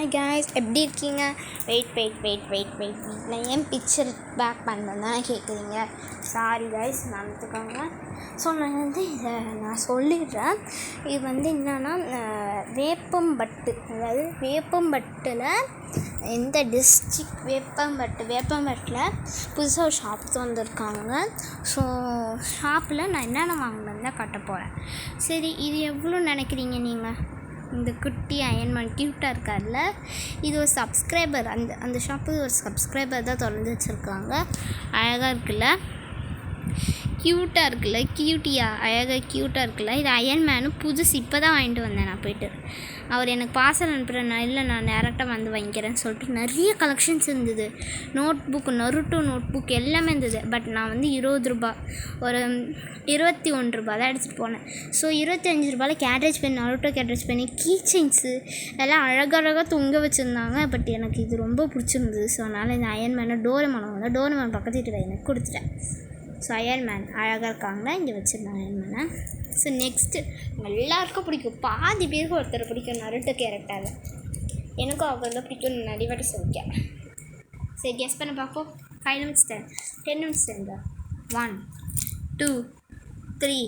Hi guys, எப்படி இருக்கீங்க? Wait நான் ஏன் பிக்சர் பேக் பண்ணுறேன்னா கேட்குறீங்க. Sorry guys, மறந்துக்கோங்க. ஸோ நான் இதை நான் சொல்லிடுறேன். இது என்னென்னா வேப்பம்பட்டு, அதாவது வேப்பம்பட்டில் எந்த டிஸ்ட்ரிக்ட் வேப்பம்பட்டில் புதுசாக ஒரு ஷாப் வந்திருக்காங்க. ஸோ ஷாப்பில் நான் என்னென்ன வாங்கினேன்னு தான் கட்ட போகிறேன். சரி, இது எவ்வளோ நினைக்கிறீங்க நீங்கள்? இந்த குட்டி அயன்மேன் க்யூட்டாக இருக்கார்ல, இது ஒரு சப்ஸ்கிரைபர். அந்த ஷாப்பு ஒரு சப்ஸ்கிரைபர் தான் திறந்து வச்சுருக்காங்க. அழகாக இருக்குல்ல, க்யூட்டாக இருக்குல்ல, அழகாக க்யூட்டாக இருக்குல்ல. இது அயன்மேனு புதுசு, இப்போ தான் வாங்கிட்டு வந்தேன். நான் போய்ட்டு அவர் எனக்கு பார்சல் அனுப்புகிறேன். நான் டேரெக்டாக வந்து வாங்கிக்கிறேன்னு சொல்லிட்டு நிறைய கலெக்ஷன்ஸ் இருந்தது. நருட்டோ நோட்புக் எல்லாமே இருந்தது. பட் நான் 20 ரூபா, ஒரு 21 ரூபா தான் எடுத்துகிட்டு போனேன். ஸோ 25 ரூபாயில் cartridge pen, Naruto cartridge pen, key chains எல்லாம் அழகாக தொங்க வச்சுருந்தாங்க. பட் எனக்கு இது ரொம்ப பிடிச்சிருந்தது. ஸோ அதனால் இந்த அயன்மேனை டோரேமான் பக்கத்து வீட்டில் எனக்கு கொடுத்துட்டேன். ஸோ அயன்மேன் அழகாக இருக்காங்க, இங்கே வச்சுருந்தேன் அயன்மேனை. ஸோ நெக்ஸ்ட்டு எல்லாருக்கும் பிடிக்கும், பாதி பேருக்கு ஒருத்தர் பிடிக்கும் நருட்டோ கேரக்டரில். எனக்கும் அவர் தான் பிடிக்கும். நிறைய வாட்டி சொல்லிக்கேன். சரி, கெஸ் பண்ண பார்ப்போம். 5 நிமிட்ஸ் 10 நிமிட்ஸ் 1 2 3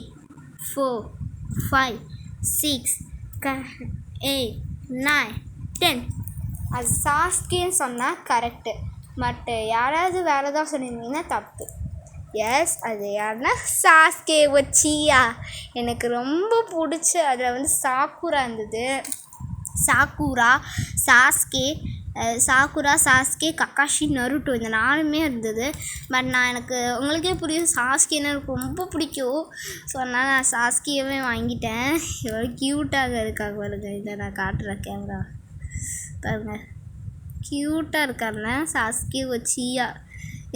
4 5 6 8 9 10. அது சாஸ்கேன்னு சொன்னால் கரெக்டு. பட் யாராவது வேறு ஏதாவது சொல்லியிருந்தீங்கன்னா தப்பு. எஸ், அது யாருன்னா சாஸ்கே ஒச்சியா. எனக்கு ரொம்ப பிடிச்ச அதில் சாக்குரா இருந்தது. சாக்குரா, சாஸ்கே, கக்காஷி, நருட்டோ, இந்த 4மே இருந்தது. பட் எனக்கு உங்களுக்கே புரியும், சாஸ்கேன்னு எனக்கு ரொம்ப பிடிக்கும். ஸோ அதனால் நான் சாஸ்கேவே வாங்கிட்டேன். எவ்வளோ க்யூட்டாக இருக்காங்க பாருங்க. இதை நான் காட்டுறேன், கேமரா பாருங்க, க்யூட்டாக இருக்காருங்க சாஸ்கே ஒச்சியா.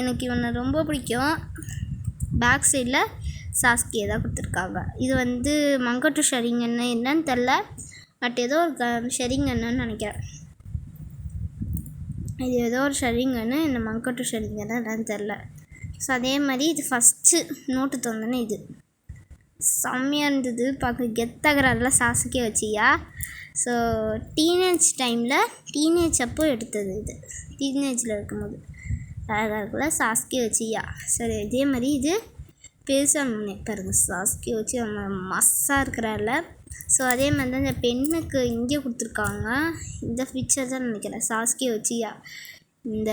எனக்கு இவனை ரொம்ப பிடிக்கும். பேக் சைடில் சாஸ்கே தான் கொடுத்துருக்காங்க. இது மங்கட்டு ஷரிங்கன்னு என்னன்னு தெரில. பட் ஏதோ ஒரு ஷரிங்கன்னு நினைக்கிறேன். இது ஏதோ ஒரு ஷரிங்கன்னு, இந்த மங்கட்டு ஷரிங்கன்னு என்னன்னு தெரில. ஸோ அதே மாதிரி இது ஃபஸ்ட்டு நோட்டு தந்தோன்னே இது செம்மையாக இருந்தது. பார்க்க கெத்தகிறாரில் சாஸ்கே வச்சியா. ஸோ டீனேஜ் அப்போ எடுத்தது. இது டீனேஜில் இருக்கும்போது அழகாக இருக்குல்ல, சாஸ்கே வச்சியா. சரி, இதே மாதிரி இது பெருசாக பாருங்கள், சாஸ்கே வச்சு அவன் மஸ்ஸாக இருக்கிறாரில்ல. ஸோ அதே மாதிரி தான் இந்த பெண்ணுக்கு இங்கே கொடுத்துருக்காங்க. இந்த பிக்சர் தான் நினைக்கிறேன், சாஸ்கே வச்சியா. இந்த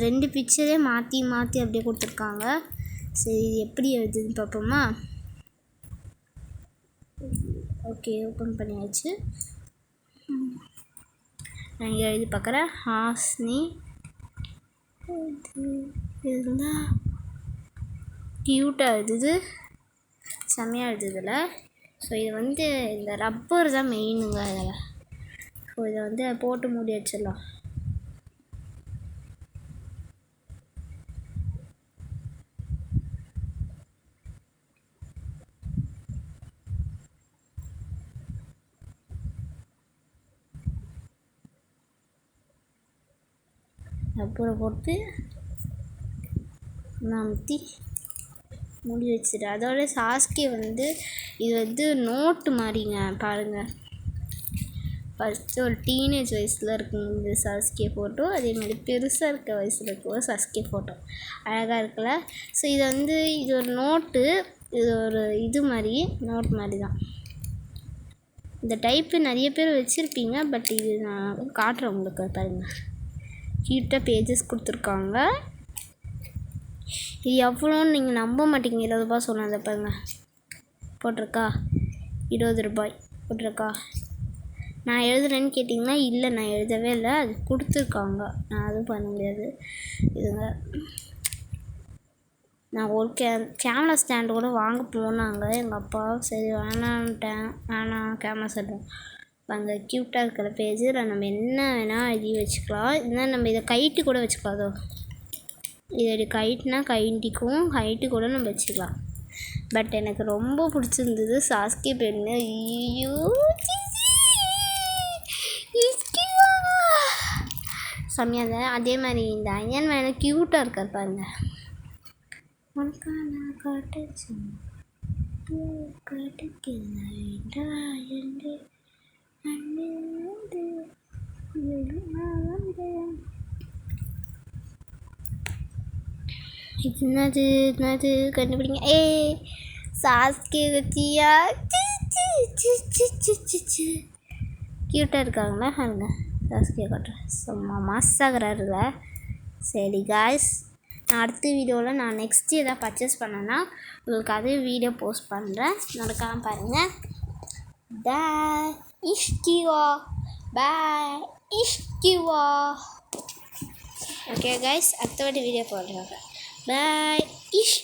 2 பிக்சரே மாற்றி அப்படியே கொடுத்துருக்காங்க. சரி, இது எப்படி எழுதுன்னு பார்ப்போமா? ஓகே, ஓப்பன் பண்ணியாச்சு. நான் இங்கே எழுதி பார்க்குறேன். ஹாஸ்னி இருந்தால் க்யூட்டாக எழுதுது, செம்மையாக எழுதுதில்ல. ஸோ இது இந்த ரப்பர் தான் மெயினுங்க அதில். ஸோ இதை போட்டு மூடி வச்சிடலாம். ரப்பரை போட்டு நம்பி மூடி வச்சுட்டு, அதோட சாஸ்கே இது நோட்டு மாதிரிங்க பாருங்கள். ஃபஸ்ட்டு ஒரு டீனேஜ் வயசில் இருக்கும்போது சாஸ்கே ஃபோட்டோ, அதே மாதிரி பெருசாக இருக்க வயசில் இருக்கும்போது சாஸ்கே ஃபோட்டோ அழகாக இருக்குல்ல. ஸோ இது ஒரு நோட்டு, இது ஒரு மாதிரி நோட் மாதிரி தான். இந்த டைப்பு நிறைய பேர் வச்சுருப்பீங்க. பட் இது நான் காட்டுறேன் உங்களுக்கு. பாருங்கள், க்யூட்டாக பேஜஸ் கொடுத்துருக்காங்க. இது எவ்வளோன்னு நீங்கள் நம்ப மாட்டீங்க. 20 ரூபா சொன்னதை பாருங்க, போட்டிருக்கா 20 ரூபாய் போட்டிருக்கா. நான் எழுதுறேன்னு கேட்டிங்கன்னா இல்லை, நான் எழுதவே இல்லை, அது கொடுத்துருக்காங்க. நான் அதுவும் பண்ண முடியாது. இதுங்க நான் ஒரு கேமரா ஸ்டாண்டு கூட வாங்க போனாங்க எங்கள் அப்பா. சரி வேணாம் கேமரா ஸ்டாண்டு. அங்கே க்யூட்டாக இருக்கிற பேஜில் நம்ம என்ன வேணால் எழுதி வச்சுக்கலாம். இல்லைன்னா நம்ம இதை கைட்டு கூட வச்சுக்காதோ. இதை கைட்டுனா கைட்டு கூட நம்ம வச்சுக்கலாம். பட் எனக்கு ரொம்ப பிடிச்சிருந்தது சாஸ்கே பெண்ணு. ஐயோ, செம்மையாக இருந்தது. அதே மாதிரி இந்த அயன் மேலே க்யூட்டாக இருக்கார் பாருங்க. இது என்னது கண்டுபிடிங்க. சாஸ்கே வச்சியா க்யூட்டாக இருக்காங்களா பாருங்க. சாஸ்கே காட்டுறேன், சும்மா மாசாகிறாருல. சரி காய்ஸ், நான் அடுத்த வீடியோவில் நான் நெக்ஸ்ட்டு எதாவது பர்ச்சேஸ் பண்ணேன்னா உங்களுக்கு அதே வீடியோ போஸ்ட் பண்ணுறேன், நடக்காமல் பாருங்கள். பாய் இஷ்கிவா, பாய் இஷ்கிவா. ஓகே கைஸ், அடுத்த வாட்டி வீடியோ போடுறேன். பாய் இஷ்